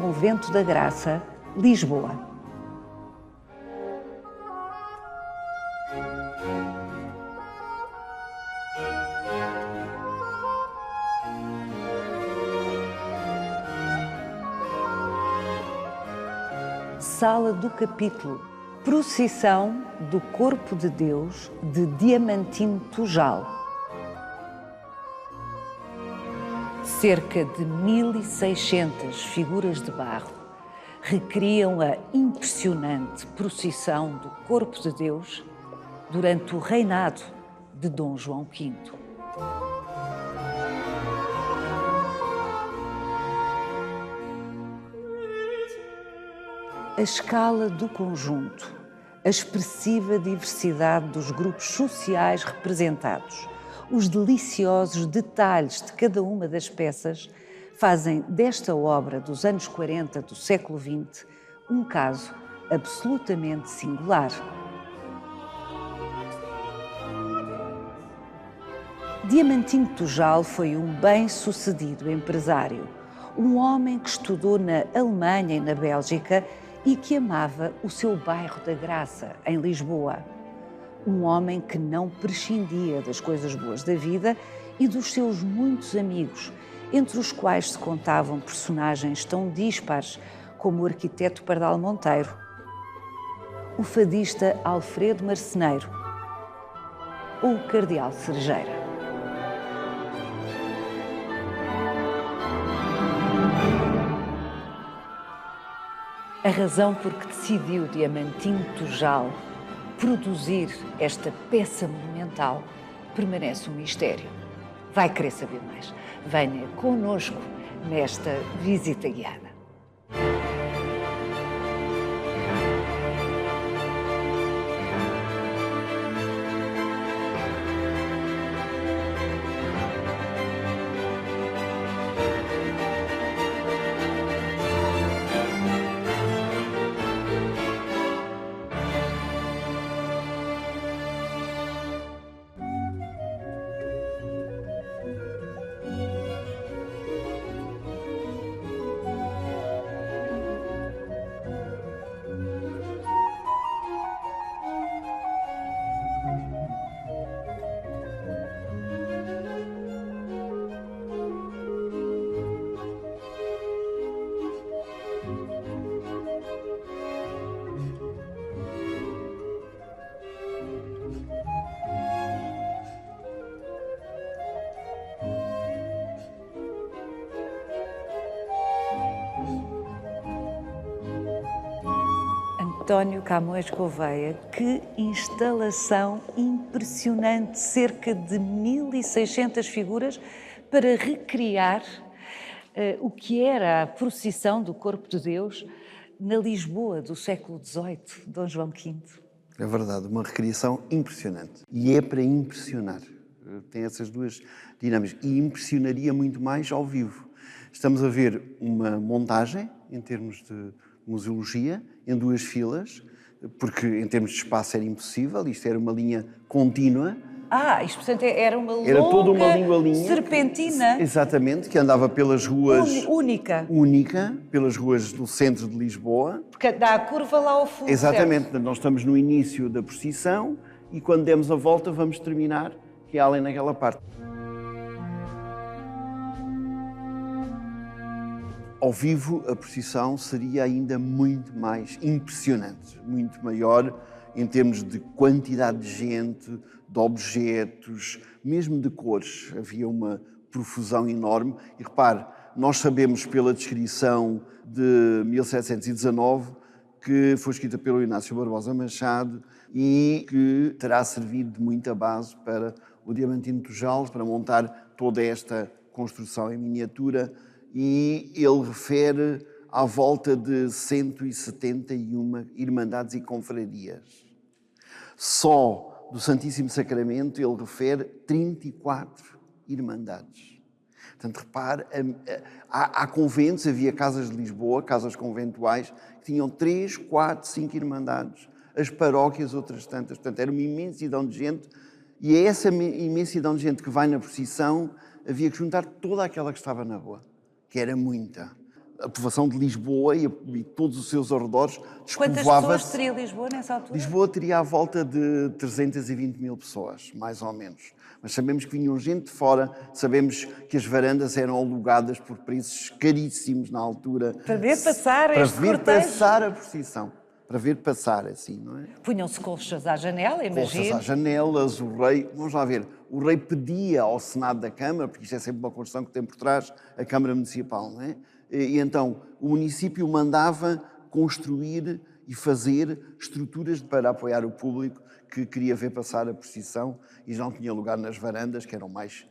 Convento da Graça, Lisboa. Sala do Capítulo, procissão do Corpo de Deus de Diamantino Tujal. Cerca de 1600 figuras de barro recriam a impressionante procissão do Corpo de Deus durante o reinado de Dom João V. A escala do conjunto, a expressiva diversidade dos grupos sociais representados, os deliciosos detalhes de cada uma das peças fazem desta obra dos anos 40 do século XX um caso absolutamente singular. Diamantino Tujal foi um bem-sucedido empresário, um homem que estudou na Alemanha e na Bélgica e que amava o seu bairro da Graça, em Lisboa. Um homem que não prescindia das coisas boas da vida e dos seus muitos amigos, entre os quais se contavam personagens tão díspares como o arquiteto Pardal Monteiro, o fadista Alfredo Marceneiro ou o cardeal Cerejeira. A razão por que decidiu Diamantino Tujal produzir esta peça monumental permanece um mistério. Vai querer saber mais? Venha connosco nesta visita guiada. António Camões Gouveia, que instalação impressionante, cerca de 1600 figuras para recriar o que era a procissão do Corpo de Deus na Lisboa do século XVIII, Dom João V. É verdade, uma recriação impressionante. E é para impressionar. Tem essas duas dinâmicas. E impressionaria muito mais ao vivo. Estamos a ver uma montagem, em termos de museologia, em duas filas, porque em termos de espaço era impossível, isto era uma linha contínua. Isto portanto era uma longa, era toda uma linha serpentina. Exatamente, que andava pelas ruas... Única, pelas ruas do centro de Lisboa. Porque dá a curva lá ao fundo. Exatamente, certo? Nós estamos no início da procissão e quando demos a volta vamos terminar, que é além naquela parte. Ao vivo, a procissão seria ainda muito mais impressionante, muito maior em termos de quantidade de gente, de objetos, mesmo de cores. Havia uma profusão enorme. E repare, nós sabemos pela descrição de 1719 que foi escrita pelo Inácio Barbosa Machado e que terá servido de muita base para o Diamantino Tujal, para montar toda esta construção em miniatura. E ele refere à volta de 171 irmandades e confrarias. Só do Santíssimo Sacramento ele refere 34 irmandades. Portanto, repare, há conventos, havia casas de Lisboa, casas conventuais, que tinham 3, 4, 5 irmandades. As paróquias, outras tantas. Portanto, era uma imensidão de gente. E a essa imensidão de gente que vai na procissão, havia que juntar toda aquela que estava na rua, que era muita. a povoação de Lisboa e todos os seus arredores Quantas pessoas teria Lisboa nessa altura? Lisboa teria à volta de 320 mil pessoas, mais ou menos. Mas sabemos que vinham gente de fora, sabemos que as varandas eram alugadas por preços caríssimos na altura. Para ver passar este cortejo. Para ver passar a procissão. Para ver passar, assim, não é? Punham-se colchas à janela, imagino. Colchas às janelas, o rei... Vamos lá ver. O rei pedia ao Senado da Câmara, porque isto é sempre uma construção que tem por trás a Câmara Municipal, não é? E então o município mandava construir e fazer estruturas para apoiar o público que queria ver passar a procissão e não tinha lugar nas varandas, que eram mais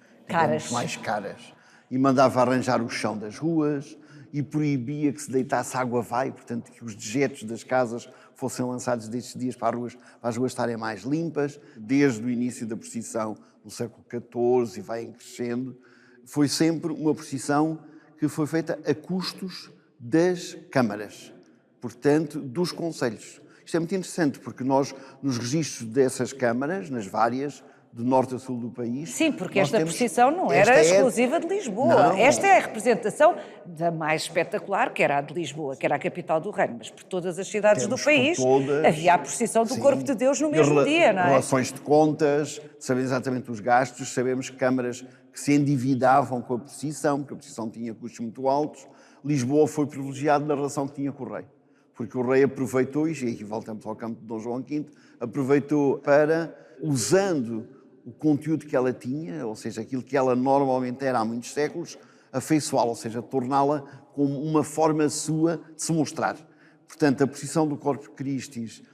caras. E mandava arranjar o chão das ruas e proibia que se deitasse água vai, portanto que os dejetos das casas fossem lançados destes dias para as ruas estarem mais limpas. Desde o início da procissão, no século XIV, e vai crescendo, foi sempre uma procissão que foi feita a custos das câmaras, portanto, dos concelhos. Isto é muito interessante, porque nós, nos registros dessas câmaras, nas várias, de norte a sul do país... Sim, porque esta procissão não era exclusiva de Lisboa. Não. Esta é a representação da mais espetacular, que era a de Lisboa, que era a capital do reino, mas por todas as cidades do país havia a procissão do Corpo de Deus no mesmo dia, não é? Relações de contas, sabemos exatamente os gastos, sabemos câmaras que se endividavam com a procissão, porque a procissão tinha custos muito altos. Lisboa foi privilegiado na relação que tinha com o rei, porque o rei aproveitou, e aqui voltamos ao campo de Dom João V, aproveitou para, usando o conteúdo que ela tinha, ou seja, aquilo que ela normalmente era há muitos séculos, afeiçoá-la, ou seja, torná-la como uma forma sua de se mostrar. Portanto, a procissão do Corpus Christi,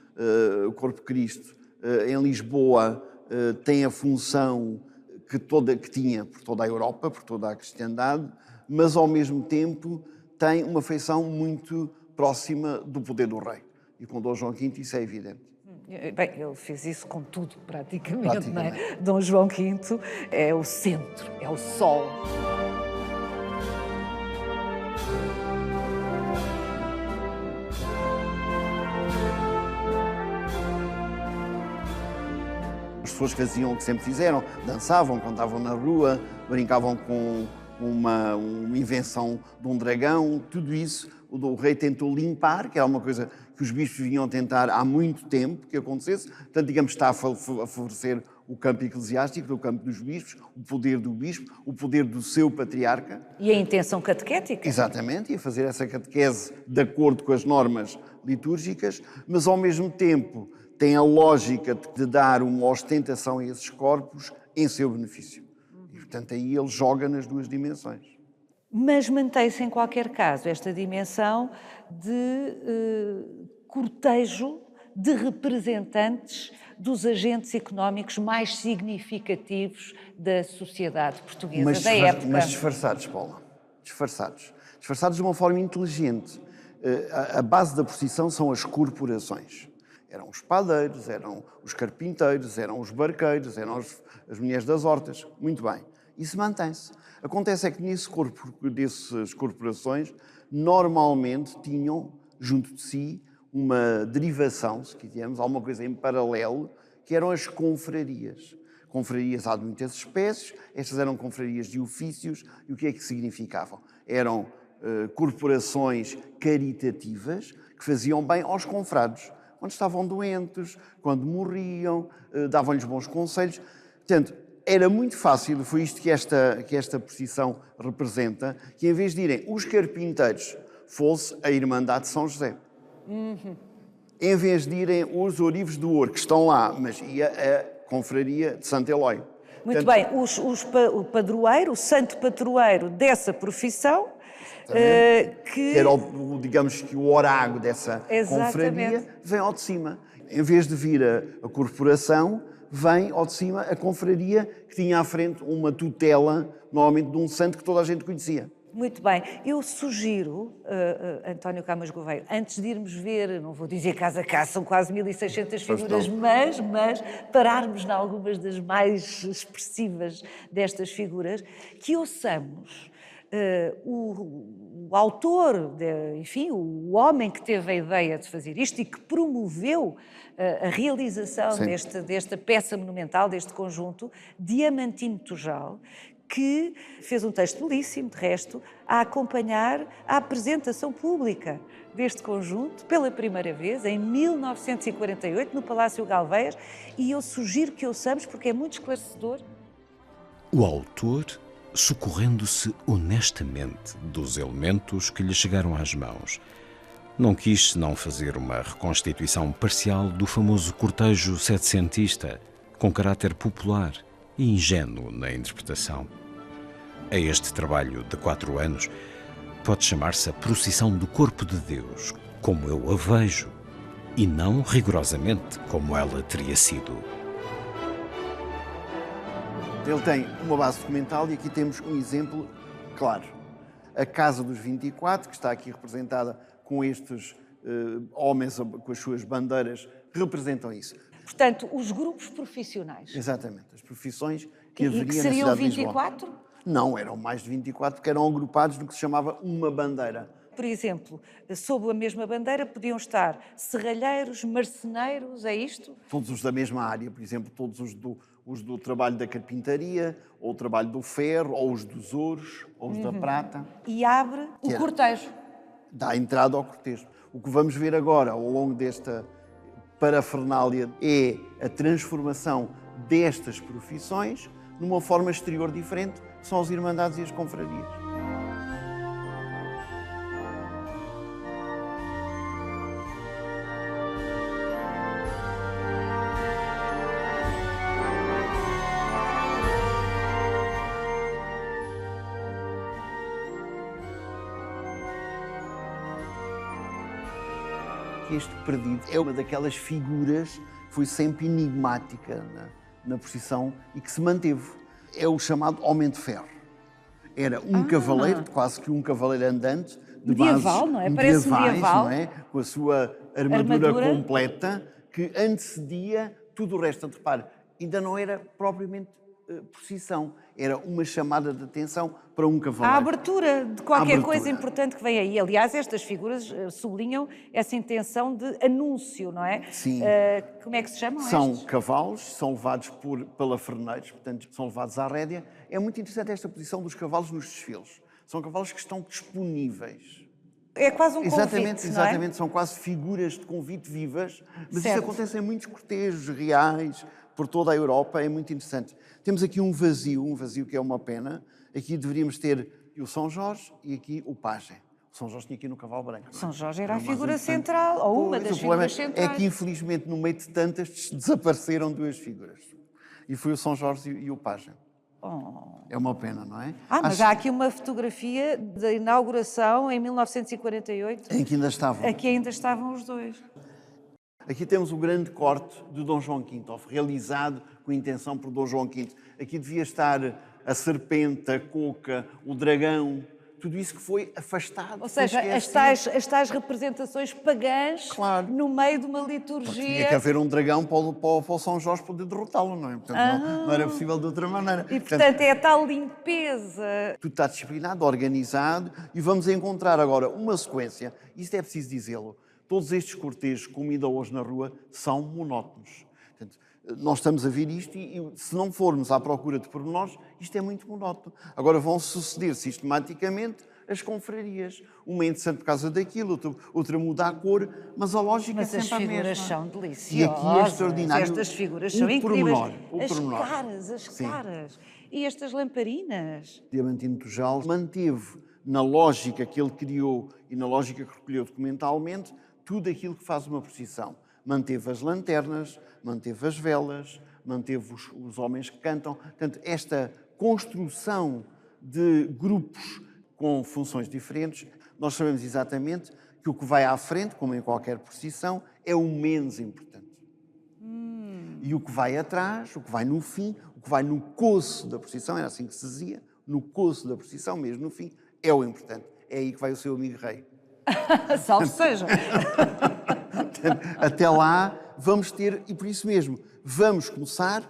o Corpo Cristo, em Lisboa, tem a função que tinha por toda a Europa, por toda a cristandade, mas ao mesmo tempo tem uma feição muito próxima do poder do rei. E com Dom João V isso é evidente. Bem, ele fez isso com tudo, praticamente. Não é? Dom João V é o centro, é o sol. As pessoas faziam o que sempre fizeram, dançavam, cantavam na rua, brincavam com uma invenção de um dragão, tudo isso o rei tentou limpar, que era uma coisa que os bispos vinham tentar há muito tempo que acontecesse. Portanto, digamos, está a favorecer o campo eclesiástico, o campo dos bispos, o poder do bispo, o poder do seu patriarca. E a intenção catequética. Exatamente, e a fazer essa catequese de acordo com as normas litúrgicas, mas ao mesmo tempo tem a lógica de dar uma ostentação a esses corpos em seu benefício. E, portanto, aí ele joga nas duas dimensões. Mas mantém-se, em qualquer caso, esta dimensão de cortejo de representantes dos agentes económicos mais significativos da sociedade portuguesa da época. Mas disfarçados, Paula. Disfarçados. Disfarçados de uma forma inteligente. A base da procissão são as corporações. Eram os padeiros, eram os carpinteiros, eram os barqueiros, eram as mulheres das hortas. Muito bem. Isso mantém-se. Acontece é que dessas corporações, normalmente tinham, junto de si, uma derivação, se quisermos, alguma coisa em paralelo, que eram as confrarias. Confrarias há de muitas espécies, estas eram confrarias de ofícios, e o que é que significavam? Eram corporações caritativas que faziam bem aos confrados, quando estavam doentes, quando morriam, davam-lhes bons conselhos. Portanto, era muito fácil, foi isto que esta procissão representa, que em vez de irem os carpinteiros, fosse a Irmandade de São José. Em vez de irem os ourivos do ouro, que estão lá, mas ia a confraria de Santo Eloy. Muito bem, o padroeiro, o santo padroeiro dessa profissão, que era, digamos que o orágo dessa confraria, vem ao de cima. Em vez de vir a corporação, vem ao de cima a confraria que tinha à frente uma tutela, normalmente de um santo que toda a gente conhecia. Muito bem. Eu sugiro, António Camas Gouveia, antes de irmos ver, não vou dizer casa a casa, são quase 1.600 figuras, mas pararmos em algumas das mais expressivas destas figuras, que ouçamos o autor, enfim, o homem que teve a ideia de fazer isto e que promoveu a realização desta peça monumental, deste conjunto, Diamantino Tujal, que fez um texto belíssimo, de resto, a acompanhar a apresentação pública deste conjunto, pela primeira vez, em 1948, no Palácio Galveias, e eu sugiro que ouçamos, porque é muito esclarecedor. O autor, socorrendo-se honestamente dos elementos que lhe chegaram às mãos, não quis senão fazer uma reconstituição parcial do famoso cortejo setecentista, com caráter popular e ingênuo na interpretação. A este trabalho de 4 anos pode chamar-se a procissão do Corpo de Deus, como eu a vejo, e não rigorosamente como ela teria sido. Ele tem uma base documental e aqui temos um exemplo claro. A Casa dos 24, que está aqui representada com estes homens com as suas bandeiras, representam isso. Portanto, os grupos profissionais. Exatamente, as profissões que haveriam na cidade de Lisboa. E que seriam 24? Não, eram mais de 24, porque eram agrupados no que se chamava uma bandeira. Por exemplo, sob a mesma bandeira podiam estar serralheiros, marceneiros, é isto? Todos os da mesma área, por exemplo, todos os do trabalho da carpintaria, ou o trabalho do ferro, ou os dos ouros, ou os da prata. E abre o cortejo. Dá entrada ao cortejo. O que vamos ver agora, ao longo desta parafernália, é a transformação destas profissões numa forma exterior diferente, que são as irmandades e as confrarias. Este perdido é uma daquelas figuras que foi sempre enigmática na procissão e que se manteve. É o chamado Homem de Ferro. Era um cavaleiro, quase que um cavaleiro andante, de medieval, bases não é? Parece medieval. não é? Com a sua armadura completa, que antecedia tudo o resto. Repare, ainda não era propriamente procissão, era uma chamada de atenção para um cavaleiro. A abertura de qualquer coisa importante que vem aí. Aliás, estas figuras sublinham essa intenção de anúncio, não é? Sim. Como é que se chamam São estes? cavalos, são levados por palafreneiros, portanto, são levados à rédea. É muito interessante esta posição dos cavalos nos desfiles. São cavalos que estão disponíveis. É quase um Exatamente, convite, não é? São quase figuras de convite vivas, mas certo. Isso acontece em muitos cortejos reais, por toda a Europa, é muito interessante. Temos aqui um vazio que é uma pena. Aqui deveríamos ter o São Jorge e aqui o Pajem. O São Jorge tinha aqui no cavalo branco. Não é? São Jorge era a figura central, ou uma das figuras centrais. É que, infelizmente, no meio de tantas, desapareceram 2 figuras. E foi o São Jorge e o Pajem. É uma pena, não é? Mas há aqui uma fotografia da inauguração em 1948. Em que ainda estavam. Aqui ainda estavam os dois. Aqui temos o grande corte de Dom João V, realizado com intenção por Dom João V. Aqui devia estar a serpente, a coca, o dragão, tudo isso que foi afastado. Ou seja, as tais representações pagãs no meio de uma liturgia. Tinha que haver um dragão para o São Jorge poder derrotá-lo, não é? Portanto, não era possível de outra maneira. E, portanto, é a tal limpeza. Tudo está disciplinado, organizado, e vamos encontrar agora uma sequência, isto é preciso dizê-lo, todos estes cortejos, como ainda hoje na rua, são monótonos. Portanto, nós estamos a ver isto e se não formos à procura de pormenores, isto é muito monótono. Agora vão suceder sistematicamente as confrarias. Uma é interessante por causa daquilo, outra muda a cor, mas a lógica é sempre a mesma. Mas as figuras são deliciosas. E aqui é extraordinário. Estas figuras são incríveis. As Sim. caras. E estas lamparinas. Diamantino Tujal manteve, na lógica que ele criou e na lógica que recolheu documentalmente, tudo aquilo que faz uma procissão. Manteve as lanternas, manteve as velas, manteve os homens que cantam. Portanto, esta construção de grupos com funções diferentes, nós sabemos exatamente que o que vai à frente, como em qualquer procissão, é o menos importante. E o que vai atrás, o que vai no fim, o que vai no coço da procissão, era assim que se dizia, no coço da procissão, mesmo no fim, é o importante. É aí que vai o seu amigo rei. Salve seja! Até lá vamos ter, e por isso mesmo, vamos começar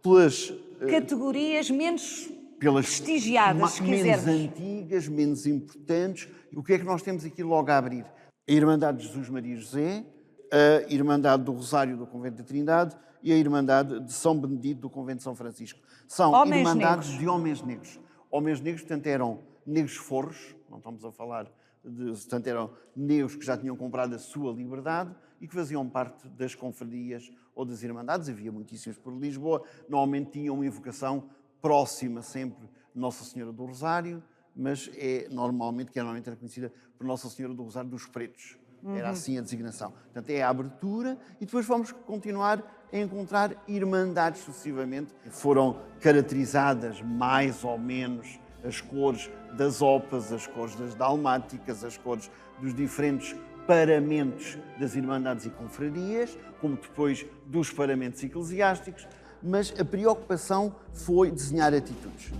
pelas categorias menos pelas prestigiadas, se menos quisermos. antigas, menos importantes. O que é que nós temos aqui logo a abrir? A Irmandade de Jesus Maria José, a Irmandade do Rosário do Convento da Trindade e a Irmandade de São Benedito do Convento de São Francisco. São Homens irmandades negros. de homens negros. Homens negros, portanto, eram negros forros, não estamos a falar portanto, eram negros que já tinham comprado a sua liberdade e que faziam parte das confrarias ou das irmandades. Havia muitíssimos por Lisboa. Normalmente tinham uma invocação próxima sempre de Nossa Senhora do Rosário, mas normalmente era conhecida por Nossa Senhora do Rosário dos Pretos. Era assim a designação. Portanto, é a abertura e depois vamos continuar a encontrar irmandades sucessivamente. Foram caracterizadas mais ou menos as cores das opas, as cores das dalmáticas, as cores dos diferentes paramentos das irmandades e confrarias, como depois dos paramentos eclesiásticos, mas a preocupação foi desenhar atitudes.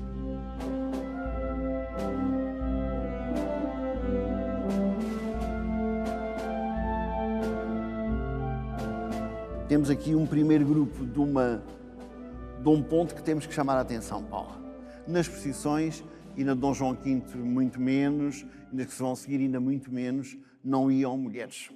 Temos aqui um primeiro grupo de um ponto que temos que chamar a atenção, Paula. Nas procissões, e na Dom João V muito menos, e nas que se vão seguir ainda muito menos, não iam mulheres.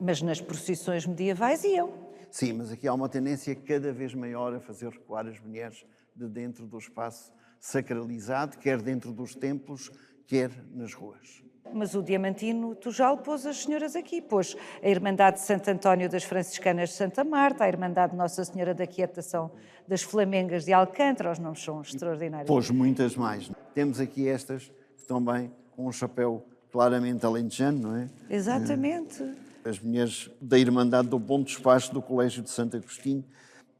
Mas nas procissões medievais iam. Sim, mas aqui há uma tendência cada vez maior a fazer recuar as mulheres de dentro do espaço sacralizado, quer dentro dos templos, quer nas ruas. Mas o Diamantino Tujal pôs as senhoras aqui, pôs a Irmandade de Santo António das Franciscanas de Santa Marta, a Irmandade de Nossa Senhora da Quietação das Flamengas de Alcântara, os nomes são extraordinários. Pôs muitas mais. Temos aqui estas que estão bem com um chapéu claramente alentejano, não é? Exatamente. As mulheres da Irmandade do Bom Despacho do Colégio de Santo Agostinho.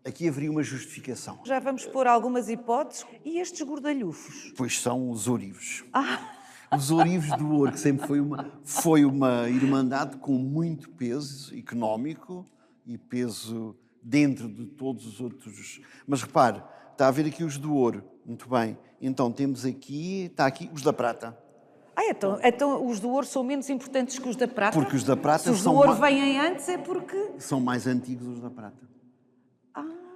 Aqui haveria uma justificação. Já vamos pôr algumas hipóteses. E estes gordalhufos? Pois são os ourivos. Os ourivos do ouro, que sempre foi uma irmandade com muito peso económico e peso dentro de todos os outros. Mas repare, está a ver aqui os do ouro. Muito bem. Então temos aqui, está aqui os da prata. Então os do ouro são menos importantes que os da prata? Porque os da prata Se os do ouro vêm antes é porque... São mais antigos os da prata.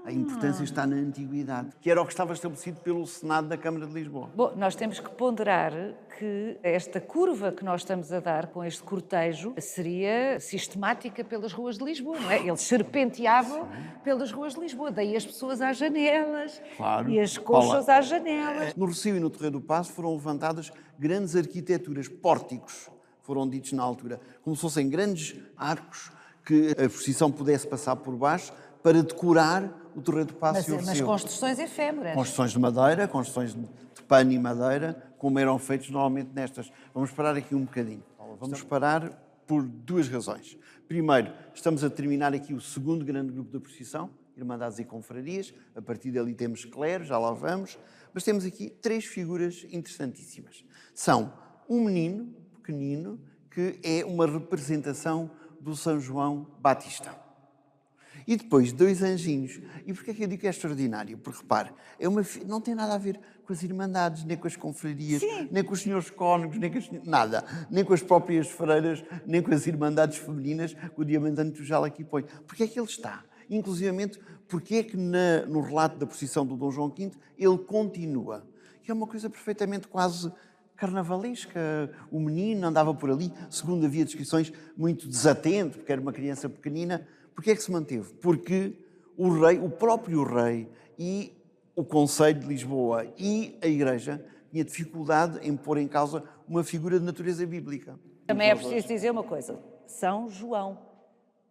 A importância está na antiguidade, que era o que estava estabelecido pelo Senado da Câmara de Lisboa. Bom, nós temos que ponderar que esta curva que nós estamos a dar com este cortejo seria sistemática pelas ruas de Lisboa, não é? Eles serpenteavam pelas ruas de Lisboa, daí as pessoas às janelas, Claro. e as coxas às janelas. No Rossio e no Terreiro do Paço foram levantadas grandes arquiteturas, pórticos, foram ditos na altura, como se fossem grandes arcos que a procissão pudesse passar por baixo para decorar o Terreiro do Paço e o Mas Rossio. construções efêmeras. Construções de madeira, construções de pano e madeira, como eram feitos normalmente nestas. Vamos parar aqui um bocadinho. Vamos parar por duas razões. Primeiro, estamos a terminar aqui o segundo grande grupo da procissão, Irmandades e Confrarias. A partir dali temos clero, já lá vamos. Mas temos aqui três figuras interessantíssimas. São um menino pequenino, que é uma representação do São João Batista. E depois, dois anjinhos. E porquê é que eu digo que é extraordinário? Porque, repare, não tem nada a ver com as irmandades, nem com as confrarias, nem com os senhores cônegos, nada. Nem com as próprias freiras, nem com as irmandades femininas que o Diamantino Tujal aqui põe. Porquê é que ele está? Inclusivamente, porquê é que no relato da procissão do Dom João V ele continua? Que é uma coisa perfeitamente quase carnavalesca. O menino andava por ali, segundo havia descrições, muito desatento, porque era uma criança pequenina. Porquê é que se manteve? Porque o próprio rei e o Conselho de Lisboa e a Igreja tinha dificuldade em pôr em causa uma figura de natureza bíblica. Também é preciso dizer uma coisa. São João.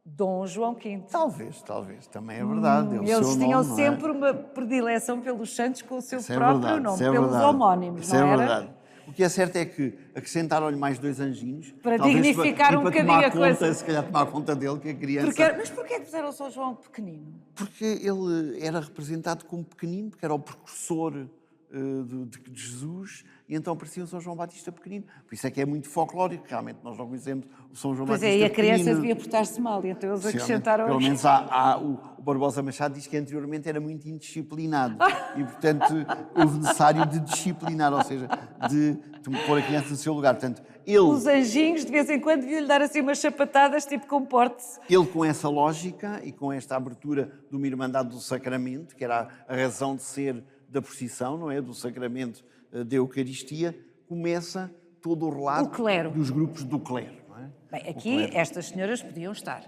Dom João V. Talvez, também é verdade. Eles tinham nome, sempre uma predileção pelos santos com o seu isso próprio verdade, nome, isso pelos verdade. homónimos, Isso não era? Verdade. O que é certo é que acrescentaram-lhe mais dois anjinhos. Para talvez dignificar um bocadinho a coisa. Se calhar tomar conta dele, que a criança... Mas porquê que puseram o São João pequenino? Porque ele era representado como pequenino, porque era o precursor de Jesus, e então parecia o São João Batista pequenino. Por isso é que é muito folclórico, realmente nós não conhecemos o São João Batista pequenino. Pois é, e a criança devia portar-se mal, e então eles acrescentaram... Pelo menos o Barbosa Machado diz que anteriormente era muito indisciplinado e, portanto, houve necessário de disciplinar, ou seja, de pôr a criança no seu lugar. Portanto, Os anjinhos, de vez em quando, deviam-lhe dar assim umas chapatadas, tipo comporte-se. Ele, com essa lógica e com esta abertura de uma Irmandade do Sacramento, que era a razão de ser da procissão, não é? Do sacramento da Eucaristia, começa todo o relato dos grupos do clero. Não é? Bem, aqui estas senhoras podiam estar.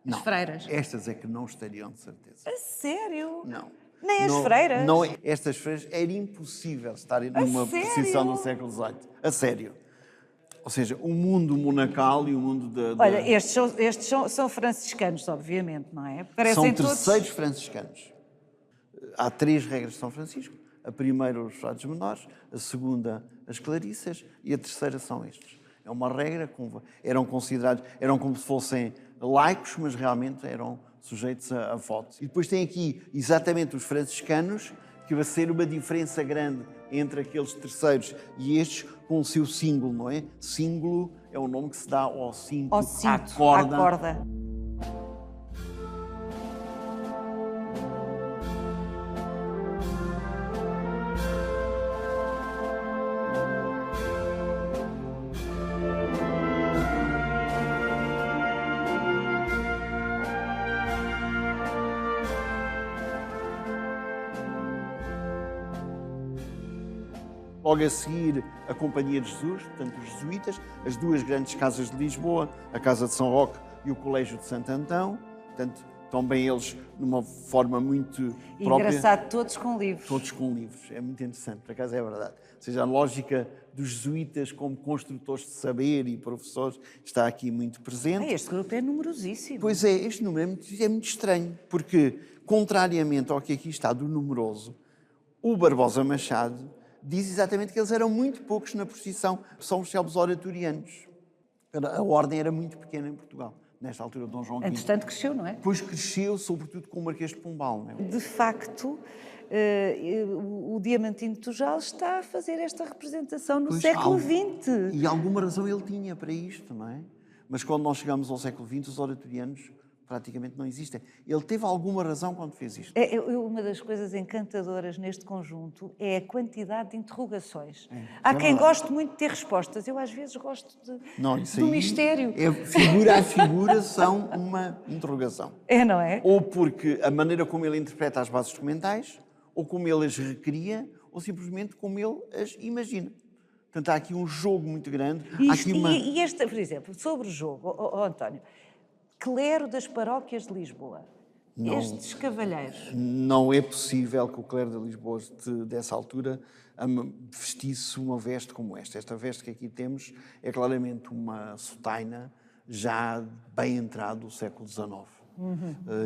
As freiras. Estas é que não estariam, de certeza. A sério? Não. Nem as freiras? Não, estas freiras era impossível estarem numa procissão do século XVIII. A sério. Ou seja, o mundo monacal e o mundo da... Olha, estes são franciscanos, obviamente, não é? São terceiros franciscanos. Há 3 regras de São Francisco. A primeira, os frades menores. A segunda, as clarissas. E a terceira são estes. É uma regra, eram considerados, eram como se fossem laicos, mas realmente eram sujeitos a votos. E depois tem aqui exatamente os franciscanos, que vai ser uma diferença grande entre aqueles terceiros e estes com o seu símbolo, não é? Símbolo é o nome que se dá ao cinto, à corda. Logo a seguir, a Companhia de Jesus, portanto, os jesuítas, as 2 grandes casas de Lisboa, a Casa de São Roque e o Colégio de Santo Antão, portanto, também eles numa forma muito própria. Engraçado, todos com livros. Todos com livros, é muito interessante, por acaso é verdade. Ou seja, a lógica dos jesuítas como construtores de saber e professores está aqui muito presente. Este grupo é numerosíssimo. Pois é, este número é muito estranho, porque, contrariamente ao que aqui está do numeroso, o Barbosa Machado diz exatamente que eles eram muito poucos na procissão. São os célebres oratorianos. A ordem era muito pequena em Portugal, nesta altura de Dom João V. Entretanto, cresceu, não é? Depois cresceu, sobretudo com o Marquês de Pombal. Não é? De facto, o Diamantino de Tujal está a fazer esta representação no século XX. E alguma razão ele tinha para isto, não é? Mas quando nós chegamos ao século XX, os oratorianos praticamente não existem. Ele teve alguma razão quando fez isto. Uma das coisas encantadoras neste conjunto é a quantidade de interrogações. Há quem goste muito de ter respostas. Eu, às vezes, gosto do mistério. Figura a figura são uma interrogação. Não é? Ou porque a maneira como ele interpreta as bases documentais, ou como ele as recria, ou simplesmente como ele as imagina. Portanto, há aqui um jogo muito grande. E esta, por exemplo, sobre o jogo, António, clero das paróquias de Lisboa, estes cavalheiros. Não é possível que o clero de Lisboa, dessa altura, vestisse uma veste como esta. Esta veste que aqui temos é claramente uma sotaina já bem entrada do século XIX.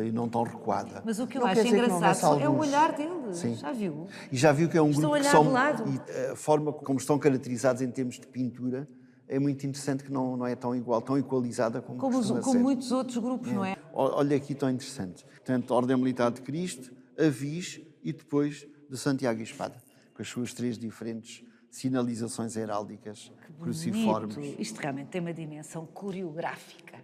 E não tão recuada. Mas o que eu acho engraçado é o olhar deles. Sim. Já viu? E já viu que é um grupo que são... E a forma como estão caracterizados em termos de pintura é muito interessante, que não é tão igual, tão equalizada como muitos outros grupos, não é? Olha aqui, tão interessante. Portanto, a Ordem Militar de Cristo, a Viz e depois de Santiago e Espada, com as suas 3 diferentes sinalizações heráldicas cruciformes. Isto realmente tem uma dimensão coreográfica,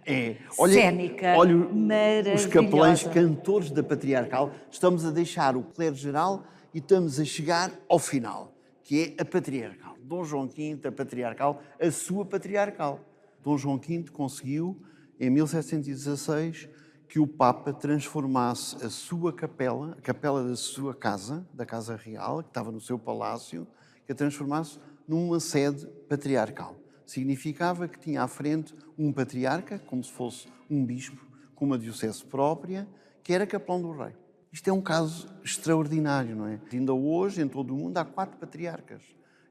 cénica, maravilhosa. Os capelães cantores da Patriarcal. Estamos a deixar o clero geral e estamos a chegar ao final, que é a Patriarcal. Dom João V, a Patriarcal, a sua Patriarcal. Dom João V conseguiu, em 1716, que o Papa transformasse a sua capela, a capela da sua casa, da Casa Real, que estava no seu palácio, que a transformasse numa sede patriarcal. Significava que tinha à frente um patriarca, como se fosse um bispo, com uma diocese própria, que era capelão do rei. Isto é um caso extraordinário, não é? Ainda hoje, em todo o mundo, há 4 patriarcas.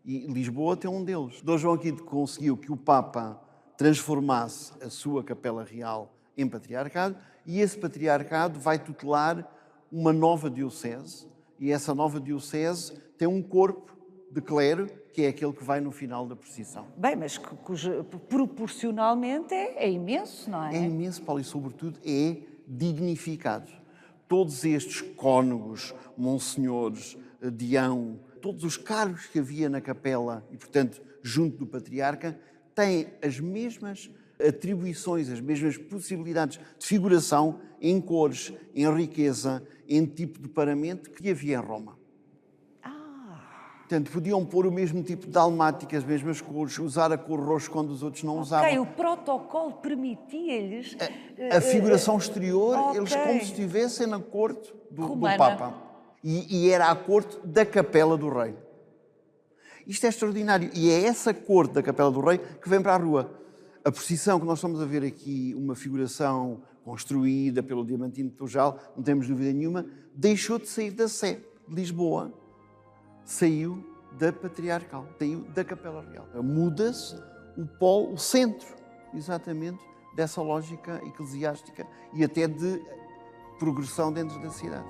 E Lisboa tem um deles. Dom João V conseguiu que o Papa transformasse a sua capela real em patriarcado, e esse patriarcado vai tutelar uma nova diocese, e essa nova diocese tem um corpo de clero, que é aquele que vai no final da procissão. Bem, mas proporcionalmente é imenso, não é? É imenso, Paulo, e sobretudo é dignificado. Todos estes cônegos, monsenhores, deão, todos os cargos que havia na capela e, portanto, junto do patriarca, têm as mesmas atribuições, as mesmas possibilidades de figuração em cores, em riqueza, em tipo de paramento que havia em Roma. Portanto, podiam pôr o mesmo tipo de dalmáticas, as mesmas cores, usar a cor roxa quando os outros não usavam. O protocolo permitia-lhes... A figuração exterior, eles como se estivessem na corte do Papa. E era a corte da Capela do Rei. Isto é extraordinário. E é essa corte da Capela do Rei que vem para a rua. A procissão que nós estamos a ver aqui, uma figuração construída pelo Diamantino de Tujal, não temos dúvida nenhuma, deixou de sair da Sé de Lisboa, saiu da Patriarcal, saiu da Capela Real. Muda-se o polo, o centro, exatamente, dessa lógica eclesiástica e até de progressão dentro da cidade.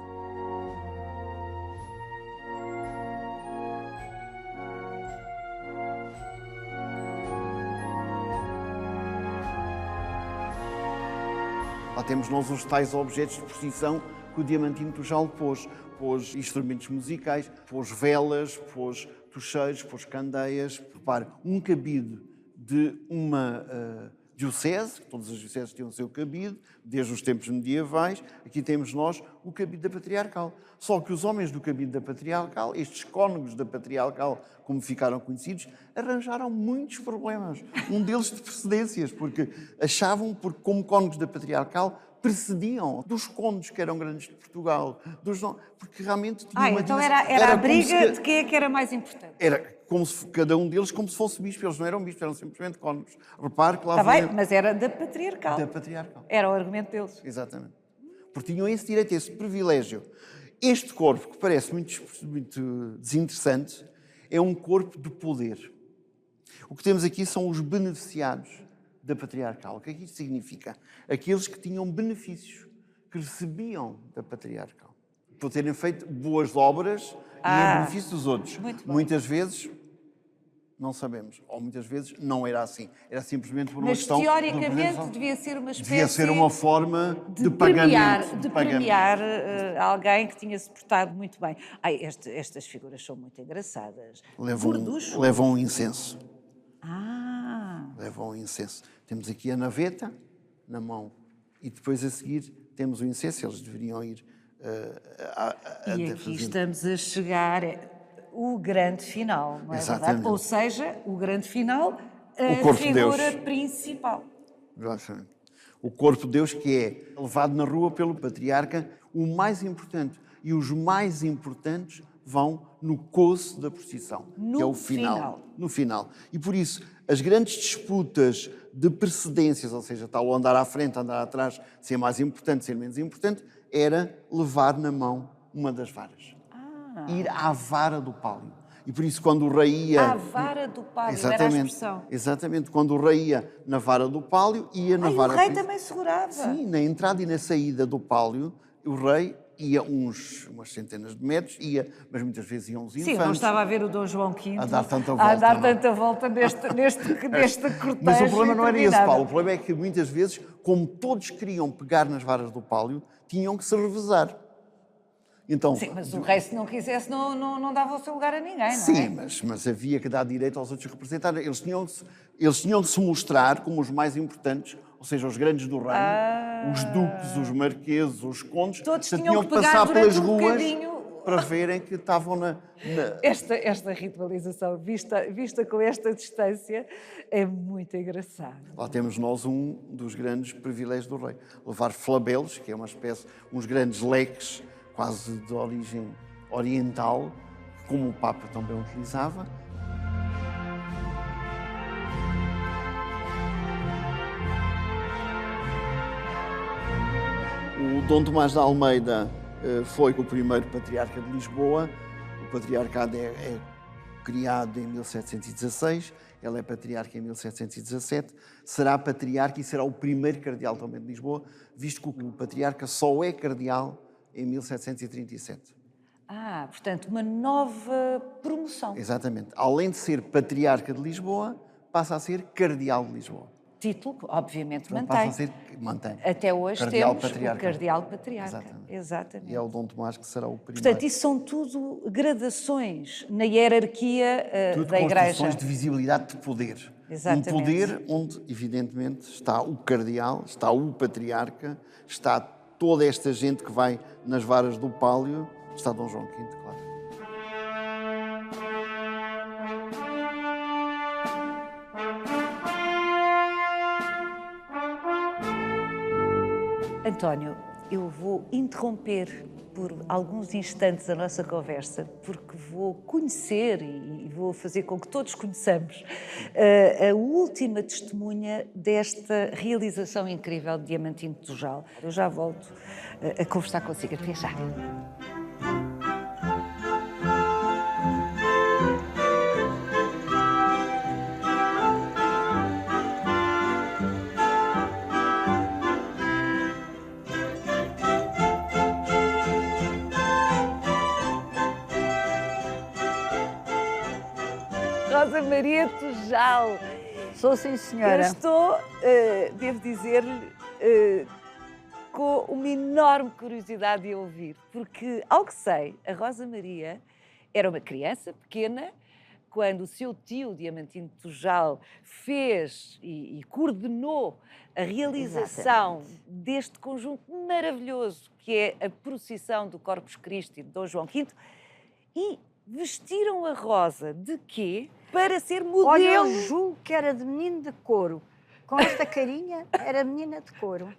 Lá temos nós os tais objetos de procissão que o Diamantino Tujal pôs. Pôs instrumentos musicais, pôs velas, pôs tocheiros, pôs candeias. Repare, um cabide de uma diocese, todas as dioceses tinham o seu cabide, desde os tempos medievais. Aqui temos nós o cabide da Patriarcal. Só que os homens do cabide da Patriarcal, estes cônegos da Patriarcal, como ficaram conhecidos, arranjaram muitos problemas. Um deles de precedências, porque achavam, porque como cônegos da Patriarcal, precediam dos condes que eram grandes de Portugal, porque realmente tinha uma então era a briga de quem é que era mais importante. Era como se cada um deles como se fosse bispo. Eles não eram bispos, eram simplesmente cônegos. Repare que lá Está bem, mas era da Patriarcal. Da Patriarcal. Era o argumento deles. Exatamente. Porque tinham esse direito, esse privilégio. Este corpo, que parece muito desinteressante, é um corpo de poder. O que temos aqui são os beneficiados da Patriarcal. O que é que isto significa? Aqueles que tinham benefícios, que recebiam da Patriarcal, por terem feito boas obras e em benefício dos outros. Muitas vezes não sabemos, ou muitas vezes não era assim. Era simplesmente por uma questão... Mas teoricamente devia ser uma espécie... Devia ser uma forma de pagamento. De premiar alguém que tinha-se portado muito bem. Estas figuras são muito engraçadas. Levam um incenso. Levam um incenso. Temos aqui a naveta na mão e depois a seguir temos o incenso. Eles deveriam ir e aqui estamos a chegar o grande final, não é verdade? Ou seja, o grande final, a figura principal. Exatamente. O corpo de Deus que é levado na rua pelo patriarca, o mais importante. E os mais importantes vão no coço da procissão, que é o final. No final. E por isso, as grandes disputas de precedências, ou seja, tal o andar à frente, andar atrás, ser mais importante, ser menos importante, era levar na mão uma das varas. Ir à vara do pálio. E por isso, quando o rei ia... À vara do pálio, era a expressão. Exatamente. Quando o rei ia na vara do pálio, ia na vara... o rei também segurava. Sim, na entrada e na saída do pálio, o rei ia umas centenas de metros, mas muitas vezes iam uns infantes. Sim, não estava a ver o Dom João V a dar tanta volta, neste cortejo. Mas o problema não era esse, Paulo. O problema é que muitas vezes, como todos queriam pegar nas varas do pálio, tinham que se revezar. Então, sim, mas o rei, se não quisesse, não dava o seu lugar a ninguém, não é? Sim, mas havia que dar direito aos outros representarem. Eles tinham que se mostrar como os mais importantes, ou seja, os grandes do reino, os duques, os marqueses, os condes. Todos tinham que passar pelas ruas bocadinho... para verem que estavam na... Esta ritualização, vista com esta distância, é muito engraçada. Lá temos nós um dos grandes privilégios do rei. Levar flabelos, que é uma espécie, uns grandes leques, quase de origem oriental, como o Papa também utilizava. O Dom Tomás de Almeida foi o primeiro patriarca de Lisboa. O patriarcado é criado em 1716, ele é patriarca em 1717, será patriarca e será o primeiro cardeal também de Lisboa, visto que o patriarca só é cardeal em 1737. Portanto, uma nova promoção. Exatamente. Além de ser patriarca de Lisboa, passa a ser cardeal de Lisboa. Título, obviamente, mantém. Passa a ser, mantém. Até hoje cardeal temos patriarca. O cardeal patriarca. Exatamente. E é o Dom Tomás que será o primeiro. Portanto, isso são tudo gradações na hierarquia da Igreja. Construções de visibilidade de poder. Exatamente. Um poder onde, evidentemente, está o cardeal, está o patriarca, está toda esta gente que vai nas varas do pálio, está Dom João V, claro. António, eu vou interromper por alguns instantes a nossa conversa, porque vou conhecer e vou fazer com que todos conheçamos a última testemunha desta realização incrível de Diamantino de Tujal. Eu já volto a conversar consigo. Até já. Rosa Maria Tujal. Sou sim, senhora. Eu estou, devo dizer-lhe, com uma enorme curiosidade de ouvir, porque, ao que sei, a Rosa Maria era uma criança pequena quando o seu tio, Diamantino de Tujal, fez e coordenou a realização deste conjunto maravilhoso que é a procissão do Corpus Christi de Dom João V, e vestiram a Rosa de quê? Para ser modelo. Olha, eu julgo que era de menino de couro. Com esta carinha, era menina de couro.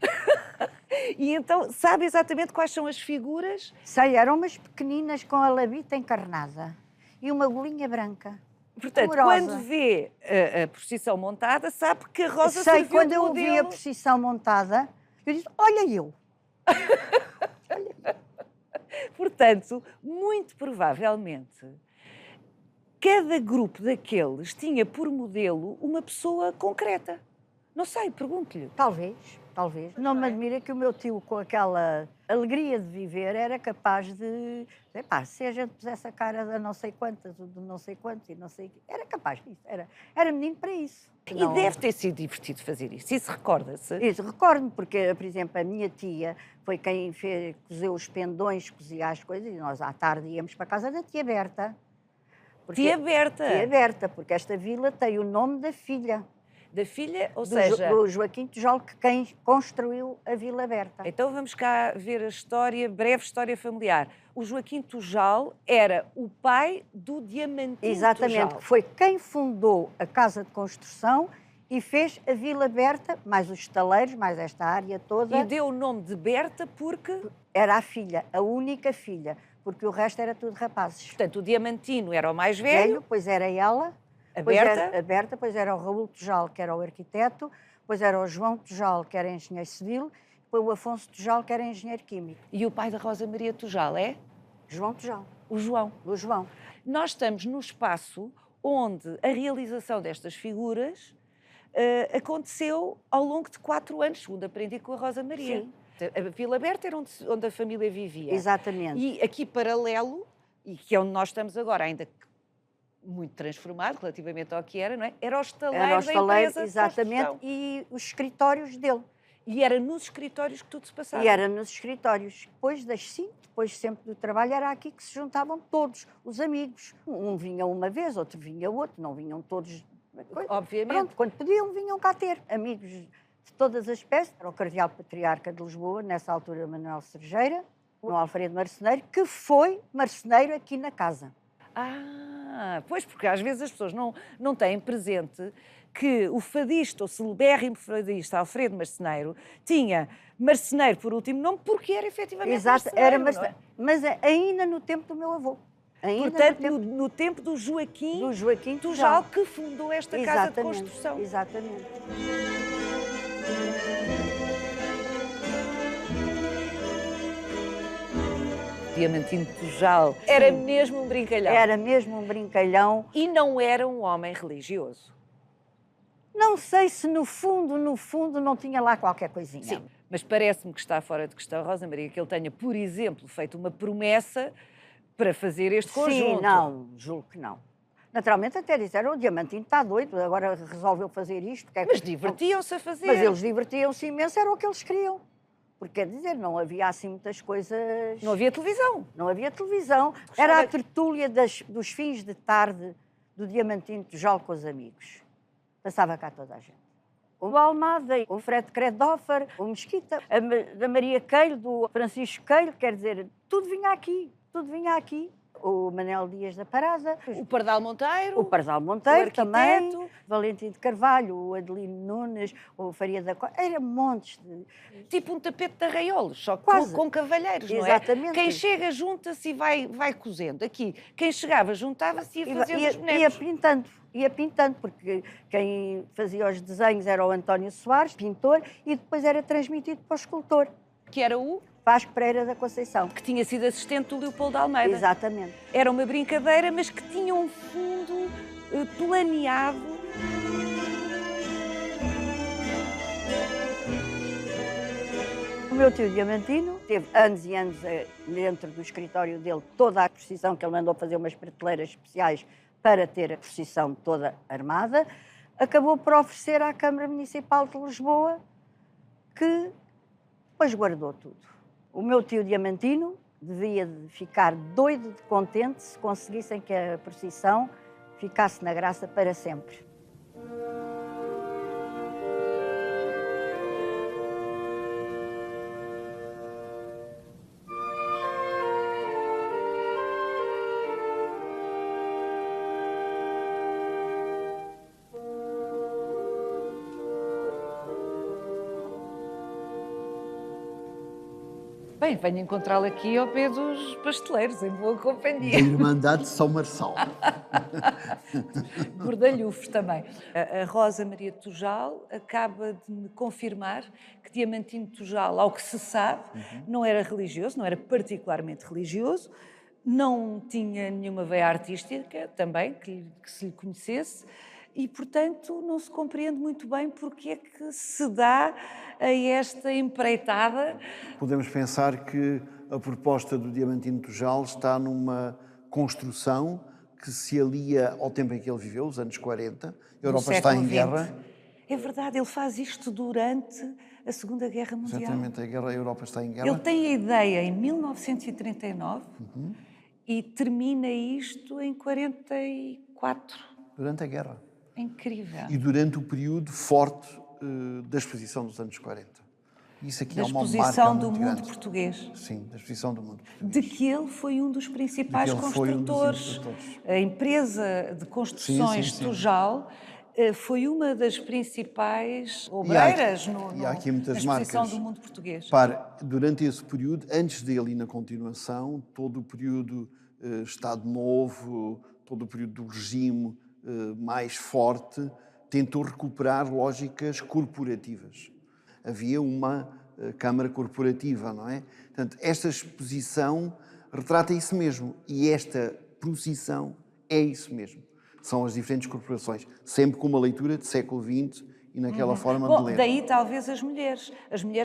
E então, sabe exatamente quais são as figuras? Sei, eram umas pequeninas com a labita encarnada e uma golinha branca. Portanto, amorosa. quando vê a procissão montada, sabe que a Rosa Sei, serviu quando de eu modelo. ouvi a procissão montada, eu disse, olha eu. Portanto, muito provavelmente, cada grupo daqueles tinha por modelo uma pessoa concreta. Não sei, pergunto-lhe. Talvez, talvez. Não me admira que o meu tio, com aquela alegria de viver, era capaz de... Epá, se a gente pusesse a cara de não sei quantas, ou de não sei quantos, e não sei... Era capaz disso. Era menino para isso. E deve ter sido divertido fazer isso. Isso recorda-se? Isso, recordo-me, porque, por exemplo, a minha tia foi quem cozeu os pendões, cozia as coisas, e nós à tarde íamos para a casa da tia Berta. Tia Berta? Tia Berta, porque esta vila tem o nome da filha. Da filha, ou do seja... do Joaquim Tujal, que quem construiu a Vila Berta. Então vamos cá ver a história, breve história familiar. O Joaquim Tujal era o pai do Diamantino Exatamente, Tujal. foi quem fundou a Casa de Construção e fez a Vila Berta, mais os estaleiros, mais esta área toda. E deu o nome de Berta porque... Era a filha, a única filha, porque o resto era tudo rapazes. Portanto, o Diamantino era o mais velho. Pois era ela. A Pois Berta? era a Berta, pois era o Raul Tujal, que era o arquiteto, pois era o João Tujal, que era engenheiro civil, depois o Afonso Tujal, que era engenheiro químico. E o pai da Rosa Maria Tujal é? João Tujal. O João. O João. Nós estamos no espaço onde a realização destas figuras aconteceu ao longo de 4 anos, segundo aprendi com a Rosa Maria. Sim. A Vila Berta era onde a família vivia. Exatamente. E aqui paralelo, e que é onde nós estamos agora, ainda muito transformado relativamente ao que era, não é? Era o estaleiro Era o da estaleiro, empresa de exatamente, construção. e os escritórios dele. E era nos escritórios que tudo se passava. E era nos escritórios. Depois das 5, depois sempre do trabalho, era aqui que se juntavam todos, os amigos. Um vinha uma vez, outro vinha outro, não vinham todos. Obviamente. Pronto, quando podiam, vinham cá ter amigos de todas as espécies. Era o Cardeal Patriarca de Lisboa, nessa altura Manuel Cerejeira, o Alfredo Marceneiro, que foi marceneiro aqui na casa. Pois, porque às vezes as pessoas não têm presente que o fadista, o celebérrimo fadista Alfredo Marceneiro, tinha marceneiro por último nome porque era efetivamente Exato, marceneiro. era marceneiro. Mas ainda no tempo do meu avô. Ainda Portanto, no tempo do Joaquim Tujal, que fundou esta casa de construção. Exatamente. Diamantino Tujal era mesmo um brincalhão. Era mesmo um brincalhão. E não era um homem religioso. Não sei se no fundo não tinha lá qualquer coisinha. Sim, mas parece-me que está fora de questão, Rosa Maria, que ele tenha, por exemplo, feito uma promessa para fazer este conjunto. Sim, não, julgo que não. Naturalmente até disseram, o Diamantino está doido, agora resolveu fazer isto. Mas divertiam-se a fazer. Mas eles divertiam-se imenso, era o que eles queriam. Porque, quer dizer, não havia assim muitas coisas... Não havia televisão. Não havia televisão. Era a tertúlia dos fins de tarde do Diamantino Tujal com os amigos. Passava cá toda a gente. O Almada, o Fred Kredoffer, o Mesquita, da Maria Keil, do Francisco Keil, quer dizer, tudo vinha aqui, tudo vinha aqui. o Manel Dias da Parada, O Pardal Monteiro. o Pardal Monteiro o também, arquiteto. Valentim de Carvalho, o Adelino Nunes, o Faria da Costa, era montes de... Tipo um tapete de arraiolos, só que Quase. com cavalheiros, não é? Exatamente. Quem chega junta-se e vai cozendo. Aqui, quem chegava juntava-se e ia fazendo os bonecos. Ia pintando, porque quem fazia os desenhos era o António Soares, pintor, e depois era transmitido para o escultor, Que era o Vasco Pereira da Conceição. que tinha sido assistente do Leopoldo Almeida. Exatamente. Era uma brincadeira, mas que tinha um fundo planeado. O meu tio Diamantino teve anos e anos dentro do escritório dele toda a procissão, que ele mandou fazer umas prateleiras especiais para ter a procissão toda armada, acabou por oferecer à Câmara Municipal de Lisboa, que depois guardou tudo. O meu tio Diamantino devia de ficar doido de contente se conseguissem que a procissão ficasse na graça para sempre. Bem, venho encontrá-lo aqui ao pé dos pasteleiros, em boa Da companhia. Irmandade de São Marçal. Gordalhufos também. A Rosa Maria Tujal acaba de me confirmar que Diamantino Tujal, ao que se sabe, não era religioso, não era particularmente religioso, não tinha nenhuma veia artística também, que se lhe conhecesse, e, portanto, não se compreende muito bem porque é que se dá a esta empreitada. Podemos pensar que a proposta do Diamantino Tujal está numa construção que se alia ao tempo em que ele viveu, os anos 40. A Europa está em guerra. É verdade, ele faz isto durante a Segunda Guerra Mundial. Exatamente, a Europa está em guerra. Ele tem a ideia em 1939 e termina isto em 44. Durante a guerra. É incrível. E durante o período forte da exposição dos anos 40. Isso aqui Da é uma marca exposição do muito mundo grande. português. Sim, da exposição do mundo português. De que ele foi um dos principais De que ele foi um dos construtores. construtores. A empresa de construções sim. Tujal foi uma das principais obreiras e há aqui muitas na exposição marcas. do mundo português. Para, durante esse período, antes dele e na continuação, todo o período Estado Novo, todo o período do regime mais forte, tentou recuperar lógicas corporativas. Havia uma Câmara Corporativa, não é? Portanto, esta exposição retrata isso mesmo e esta procissão é isso mesmo. São as diferentes corporações, sempre com uma leitura de século XX e naquela forma de Bom, ler. daí talvez as mulheres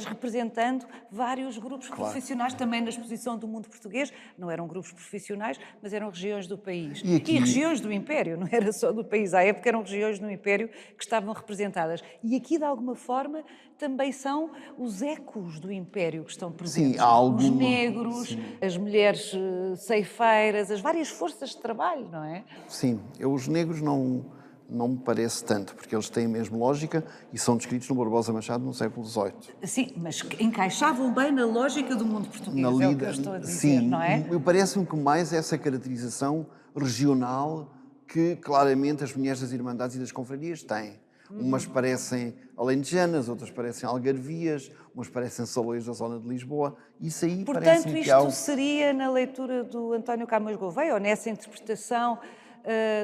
representando vários grupos profissionais, também na exposição do mundo português, não eram grupos profissionais, mas eram regiões do país. E aqui- regiões do Império, não era só do país, à época eram regiões do Império que estavam representadas. E aqui, de alguma forma, também são os ecos do Império que estão presentes. Sim, há alguma- Os negros, sim. as mulheres ceifeiras, as várias forças de trabalho, não é? Sim, os negros não me parece tanto, porque eles têm a mesma lógica e são descritos no Barbosa Machado no século XVIII. Sim, mas que encaixavam bem na lógica do mundo português, é o que eu estou a dizer, sim, não é? Parece-me que mais essa caracterização regional que claramente as mulheres das Irmandades e das confrarias têm. Umas parecem alentejanas, outras parecem algarvias, umas parecem saloias da zona de Lisboa. Isso aí Portanto, parece-me que isto há... seria na leitura do António Camões Gouveia, ou nessa interpretação,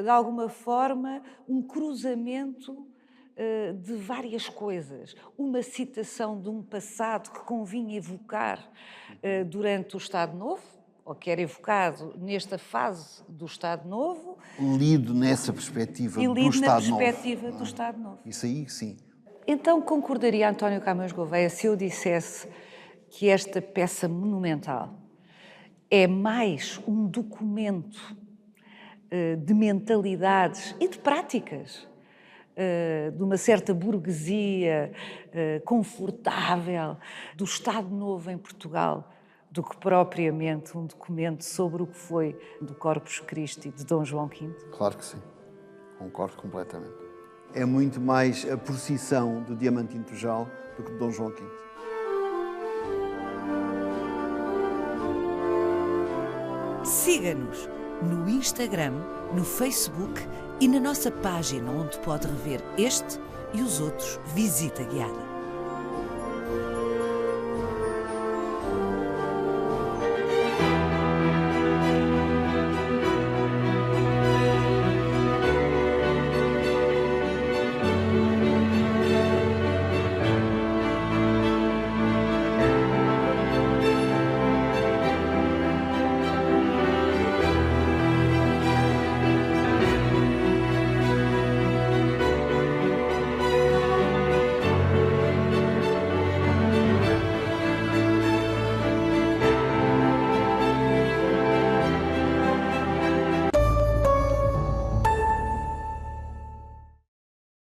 de alguma forma, um cruzamento de várias coisas. Uma citação de um passado que convinha evocar durante o Estado Novo, ou que era evocado nesta fase do Estado Novo, lido nessa perspectiva e do lido na Estado Novo. perspectiva do Estado Novo. Isso aí, sim. Então, concordaria António Camões Gouveia se eu dissesse que esta peça monumental é mais um documento de mentalidades e de práticas de uma certa burguesia confortável do Estado Novo em Portugal, do que propriamente um documento sobre o que foi do Corpus Christi de Dom João V? Claro que sim. Concordo completamente. É muito mais a procissão do Diamantino Tujal do que de Dom João V. Siga-nos no Instagram, no Facebook e na nossa página onde pode rever este e os outros Visita Guiada.